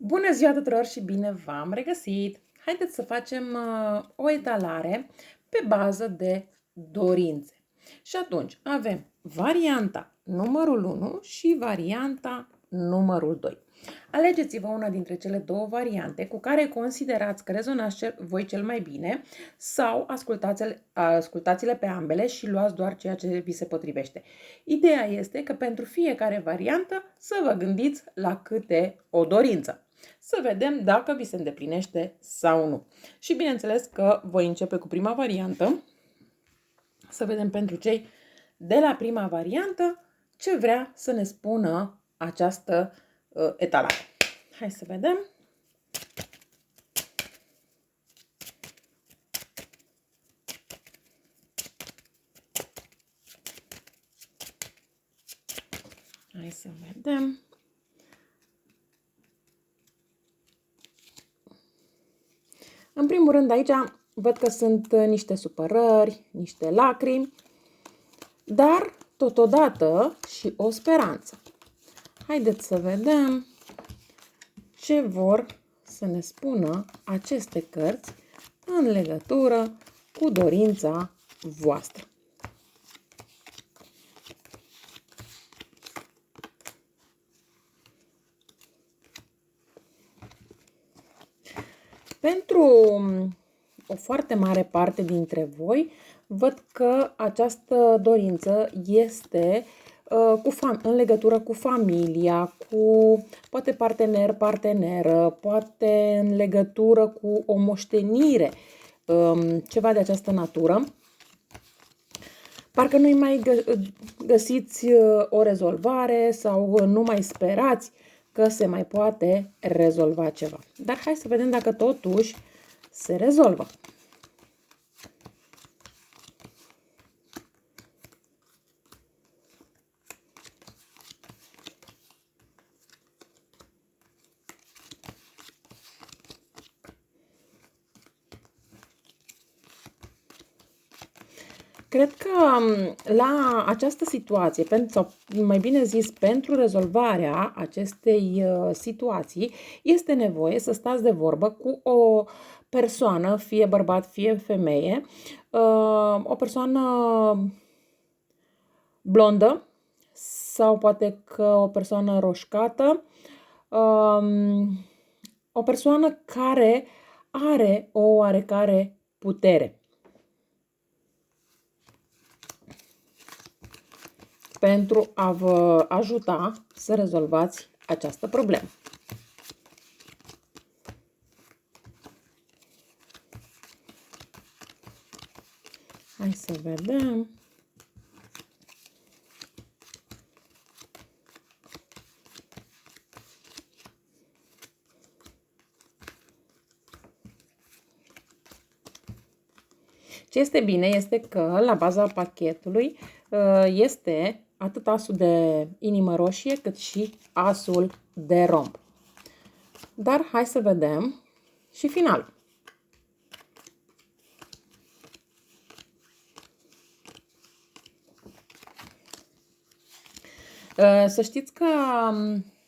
Bună ziua tuturor și bine v-am regăsit! Haideți să facem o etalare pe bază de dorințe. Și atunci avem varianta numărul 1 și varianta numărul 2. Alegeți-vă una dintre cele două variante cu care considerați că rezonați voi cel mai bine sau ascultați-le pe ambele și luați doar ceea ce vi se potrivește. Ideea este că pentru fiecare variantă să vă gândiți la câte o dorință. Să vedem dacă vi se îndeplinește sau nu. Și bineînțeles că voi începe cu prima variantă. Să vedem pentru cei de la prima variantă ce vrea să ne spună această etalare. Hai să vedem. Hai să vedem. În primul rând aici văd că sunt niște supărări, niște lacrimi, dar totodată și o speranță. Haideți să vedem ce vor să ne spună aceste cărți în legătură cu dorința voastră. Pentru o foarte mare parte dintre voi, văd că această dorință este în legătură cu familia, cu poate parteneră, poate în legătură cu o moștenire, ceva de această natură. Parcă nu-i mai găsiți o rezolvare sau nu mai sperați că se mai poate rezolva ceva. Dar hai să vedem dacă totuși se rezolvă. Cred că la această situație, sau mai bine zis, pentru rezolvarea acestei situații, este nevoie să stați de vorbă cu o persoană, fie bărbat, fie femeie, o persoană blondă sau poate că o persoană roșcată, o persoană care are o oarecare putere pentru a vă ajuta să rezolvați această problemă. Hai să vedem. Ce este bine este că la baza pachetului este atât asul de inimă roșie cât și asul de romb. Dar hai să vedem și finalul. Să știți că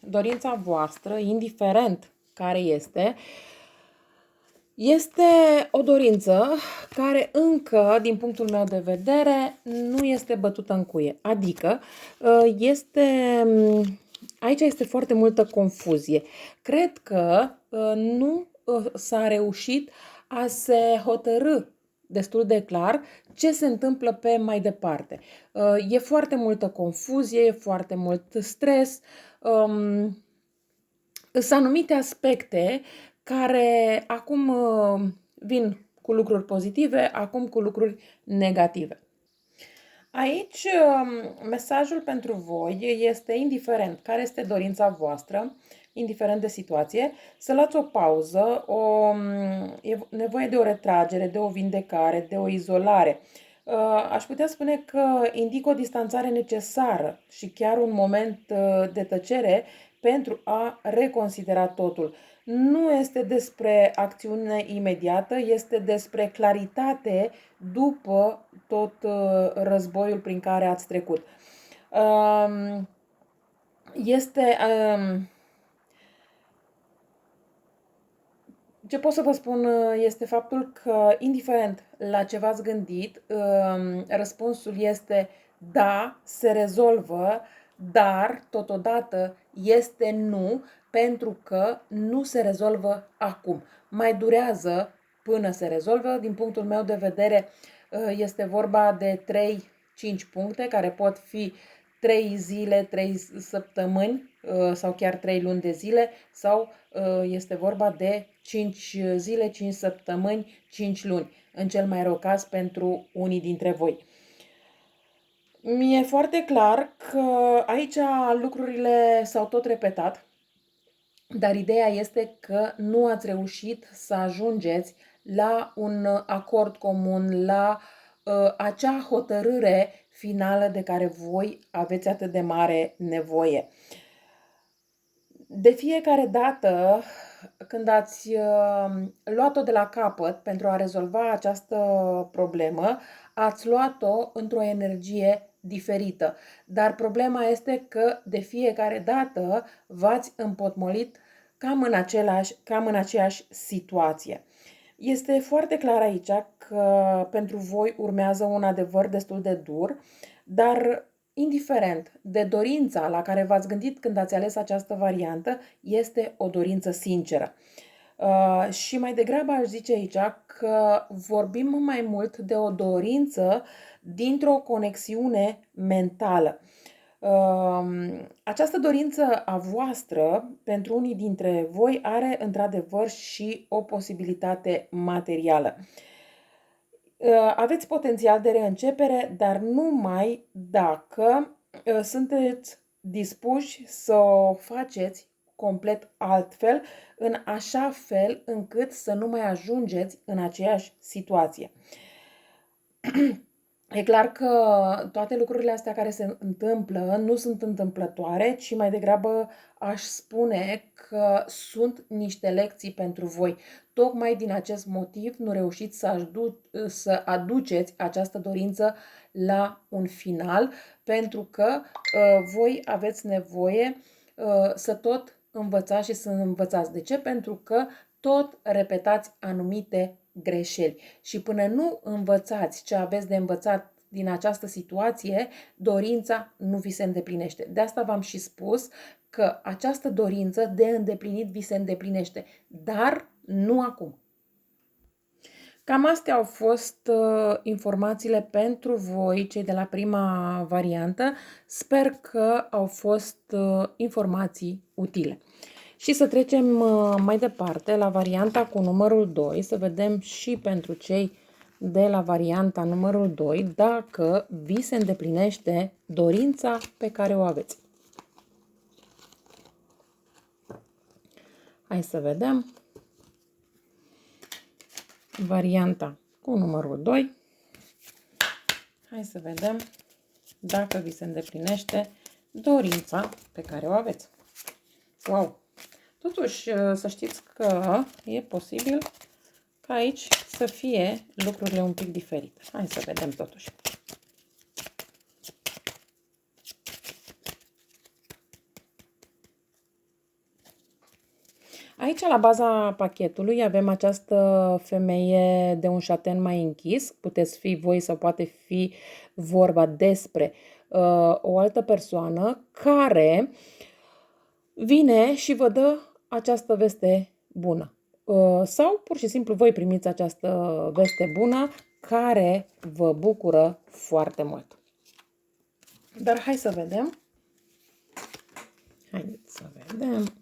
dorința voastră, indiferent care este o dorință care încă, din punctul meu de vedere, nu este bătută în cuie. Adică, aici este foarte multă confuzie. Cred că nu s-a reușit a se hotărî destul de clar ce se întâmplă pe mai departe. E foarte multă confuzie, e foarte mult stres. Sunt anumite aspecte care acum vin cu lucruri pozitive, acum cu lucruri negative. Aici mesajul pentru voi este, indiferent care este dorința voastră, indiferent de situație, să luați o pauză, e nevoie de o retragere, de o vindecare, de o izolare. Aș putea spune că indică o distanțare necesară și chiar un moment de tăcere pentru a reconsidera totul. Nu este despre acțiune imediată, este despre claritate după tot războiul prin care ați trecut. Este Ce pot să vă spun este faptul că, indiferent la ce v-ați gândit, răspunsul este da, se rezolvă, dar totodată este nu, pentru că nu se rezolvă acum. Mai durează până se rezolvă. Din punctul meu de vedere, este vorba de 3-5 puncte care pot fi 3 zile, 3 săptămâni sau chiar 3 luni de zile, sau este vorba de 5 zile, 5 săptămâni, 5 luni, în cel mai rău caz pentru unii dintre voi. Mi-e foarte clar că aici lucrurile s-au tot repetat, dar ideea este că nu ați reușit să ajungeți la un acord comun, la acea hotărâre finală de care voi aveți atât de mare nevoie. De fiecare dată când ați luat-o de la capăt pentru a rezolva această problemă, ați luat-o într-o energie diferită. Dar problema este că de fiecare dată v-ați împotmolit cam în aceeași situație. Este foarte clar aici că pentru voi urmează un adevăr destul de dur, dar indiferent de dorința la care v-ați gândit când ați ales această variantă, este o dorință sinceră. Și mai degrabă aș zice aici că vorbim mai mult de o dorință dintr-o conexiune mentală. Această dorință a voastră, pentru unii dintre voi, are într-adevăr și o posibilitate materială. Aveți potențial de reîncepere, dar numai dacă sunteți dispuși să o faceți complet altfel, în așa fel încât să nu mai ajungeți în aceeași situație. E clar că toate lucrurile astea care se întâmplă nu sunt întâmplătoare, ci mai degrabă aș spune că sunt niște lecții pentru voi. Tocmai din acest motiv nu reușiți să aduceți această dorință la un final, pentru că voi aveți nevoie să tot învățați și să învățați. De ce? Pentru că tot repetați anumite greșeli. Și până nu învățați ce aveți de învățat din această situație, dorința nu vi se îndeplinește. De asta v-am și spus că această dorință de îndeplinit vi se îndeplinește, dar nu acum. Cam astea au fost informațiile pentru voi, cei de la prima variantă. Sper că au fost informații utile. Și să trecem mai departe la varianta cu numărul 2, să vedem și pentru cei de la varianta numărul 2 dacă vi se îndeplinește dorința pe care o aveți. Hai să vedem. Varianta cu numărul 2. Hai să vedem dacă vi se îndeplinește dorința pe care o aveți. Wow! Totuși, să știți că e posibil ca aici să fie lucrurile un pic diferite. Hai să vedem totuși. Aici, la baza pachetului, avem această femeie de un șaten mai închis. Puteți fi voi sau poate fi vorba despre o altă persoană care vine și vă dă această veste bună. Sau pur și simplu voi primiți această veste bună care vă bucură foarte mult. Dar hai să vedem. Haideți să vedem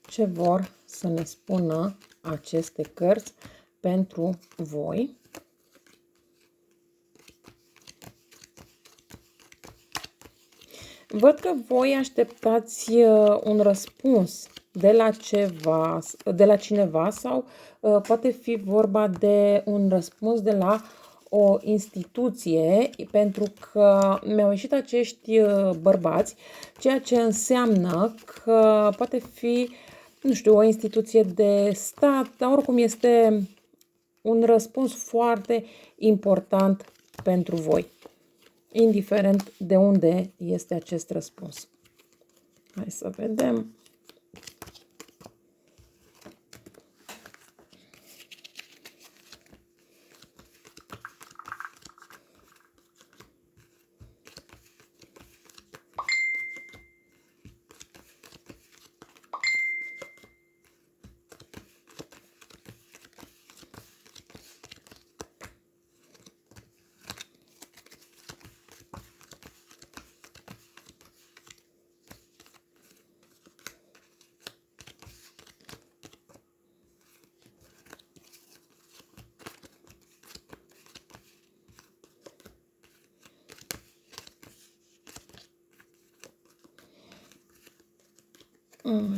ce vor să ne spună aceste cărți pentru voi. Văd că voi așteptați un răspuns de la cineva sau poate fi vorba de un răspuns de la o instituție, pentru că mi-au ieșit acești bărbați, ceea ce înseamnă că poate fi, nu știu, o instituție de stat, dar oricum este un răspuns foarte important pentru voi, indiferent de unde este acest răspuns. Hai să vedem.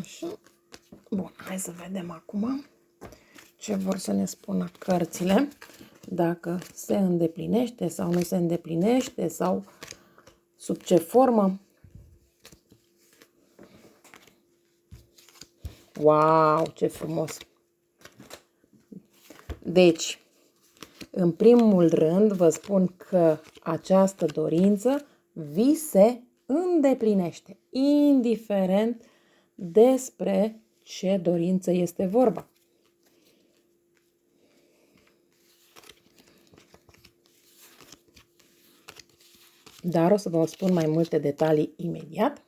Așa. Bun, hai să vedem acum ce vor să ne spună cărțile. Dacă se îndeplinește sau nu se îndeplinește sau sub ce formă. Wow, ce frumos! Deci, în primul rând, vă spun că această dorință vi se îndeplinește, indiferent despre ce dorință este vorba. Dar o să vă spun mai multe detalii imediat.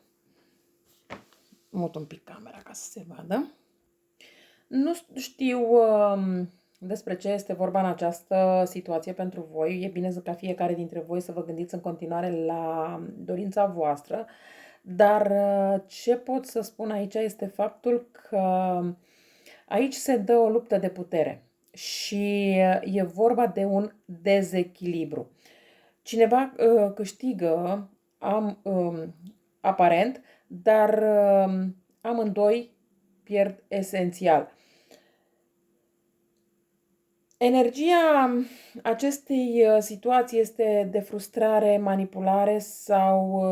Mut un pic camera ca să se vadă. Nu știu despre ce este vorba în această situație pentru voi. E bine ca fiecare dintre voi să vă gândiți în continuare la dorința voastră. Dar ce pot să spun aici este faptul că aici se dă o luptă de putere și e vorba de un dezechilibru. Cineva câștigă aparent, dar amândoi pierd esențial. Energia acestei situații este de frustrare, manipulare sau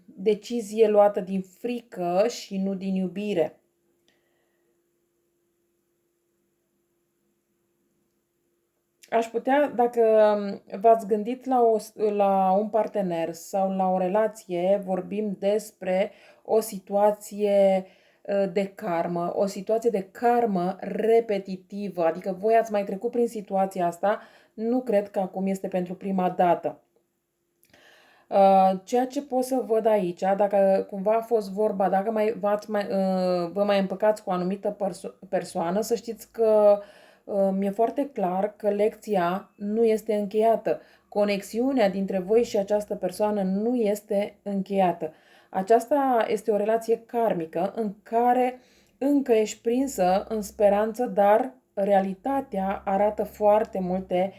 decizie luată din frică și nu din iubire. Aș putea, dacă v-ați gândit la un partener sau la o relație, vorbim despre o situație de karmă, o situație de karmă repetitivă, adică voi ați mai trecut prin situația asta, nu cred că acum este pentru prima dată. Ceea ce pot să văd aici, dacă cumva a fost vorba, dacă vă mai împăcați cu o anumită persoană, să știți că mi-e foarte clar că lecția nu este încheiată. Conexiunea dintre voi și această persoană nu este încheiată. Aceasta este o relație karmică în care încă ești prinsă în speranță, dar realitatea arată foarte multe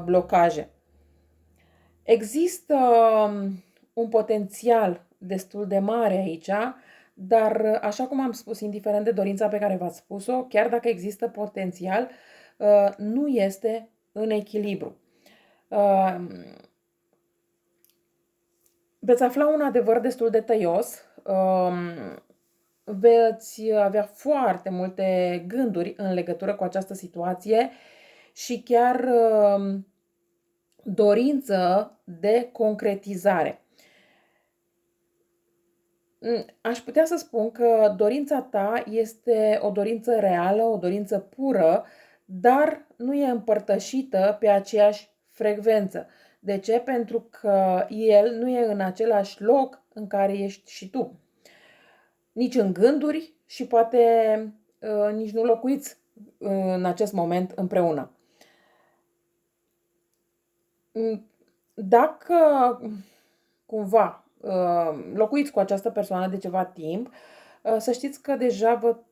blocaje. Există un potențial destul de mare aici, dar, așa cum am spus, indiferent de dorința pe care v-ați spus-o, chiar dacă există potențial, nu este în echilibru. Veți afla un adevăr destul de tăios, veți avea foarte multe gânduri în legătură cu această situație și chiar dorință de concretizare. Aș putea să spun că dorința ta este o dorință reală, o dorință pură, dar nu e împărtășită pe aceeași frecvență. De ce? Pentru că el nu e în același loc în care ești și tu. Nici în gânduri și poate nici nu locuiți în acest moment împreună. Dacă cumva locuiți cu această persoană de ceva timp, să știți că deja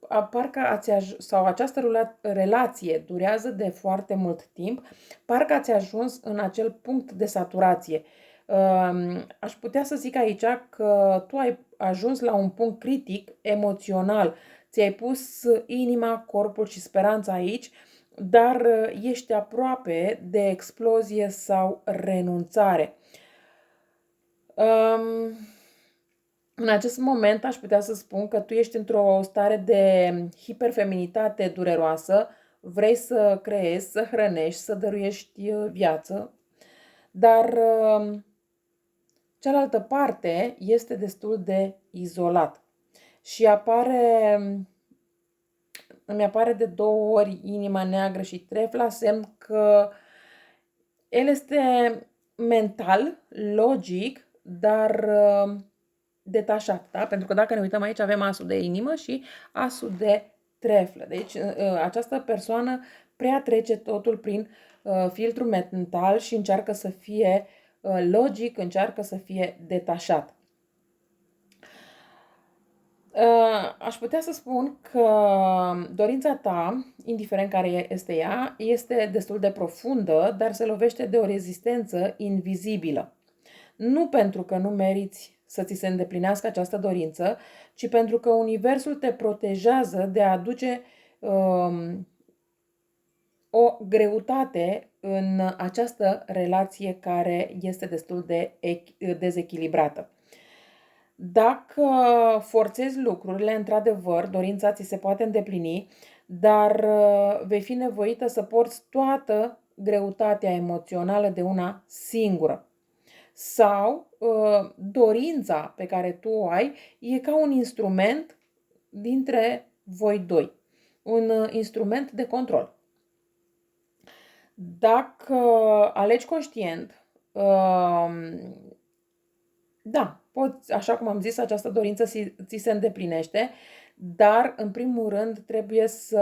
sau această relație durează de foarte mult timp, parcă ați ajuns în acel punct de saturație. Aș putea să zic aici că tu ai ajuns la un punct critic emoțional, ți-ai pus inima, corpul și speranța aici, dar ești aproape de explozie sau renunțare. În acest moment aș putea să spun că tu ești într-o stare de hiperfeminitate dureroasă, vrei să creezi, să hrănești, să dăruiești viață, dar cealaltă parte este destul de izolat și îmi apare de 2 ori inima neagră și trefla, semn că el este mental, logic, dar detașat, da? Pentru că dacă ne uităm aici avem asul de inimă și asul de treflă. Deci această persoană prea trece totul prin filtrul mental și încearcă să fie logic, încearcă să fie detașat. Aș putea să spun că dorința ta, indiferent care este ea, este destul de profundă, dar se lovește de o rezistență invizibilă. Nu pentru că nu meriți să ți se îndeplinească această dorință, ci pentru că Universul te protejează de a aduce o greutate în această relație care este destul de dezechilibrată. Dacă forțezi lucrurile, într-adevăr, dorința ți se poate îndeplini, dar vei fi nevoită să porți toată greutatea emoțională de una singură. Sau dorința pe care tu o ai e ca un instrument dintre voi doi, un instrument de control. Dacă alegi conștient, da, poți, așa cum am zis, această dorință ți se îndeplinește, dar în primul rând trebuie să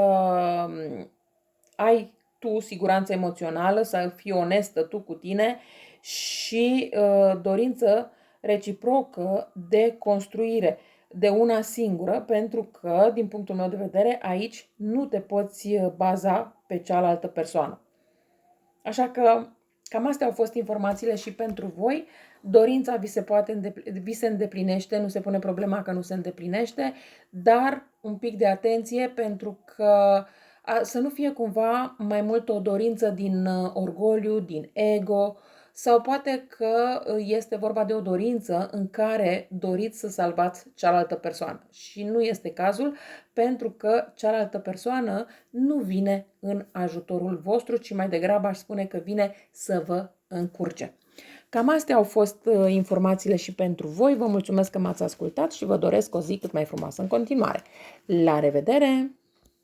ai tu siguranță emoțională, să fii onestă tu cu tine și dorință reciprocă de construire de una singură, pentru că, din punctul meu de vedere, aici nu te poți baza pe cealaltă persoană. Așa că cam astea au fost informațiile și pentru voi. Dorința vi se îndeplinește, nu se pune problema că nu se îndeplinește, dar un pic de atenție pentru că să nu fie cumva mai mult o dorință din orgoliu, din ego, sau poate că este vorba de o dorință în care doriți să salvați cealaltă persoană. Și nu este cazul, pentru că cealaltă persoană nu vine în ajutorul vostru, ci mai degrabă aș spune că vine să vă încurce. Cam astea au fost informațiile și pentru voi. Vă mulțumesc că m-ați ascultat și vă doresc o zi cât mai frumoasă în continuare. La revedere!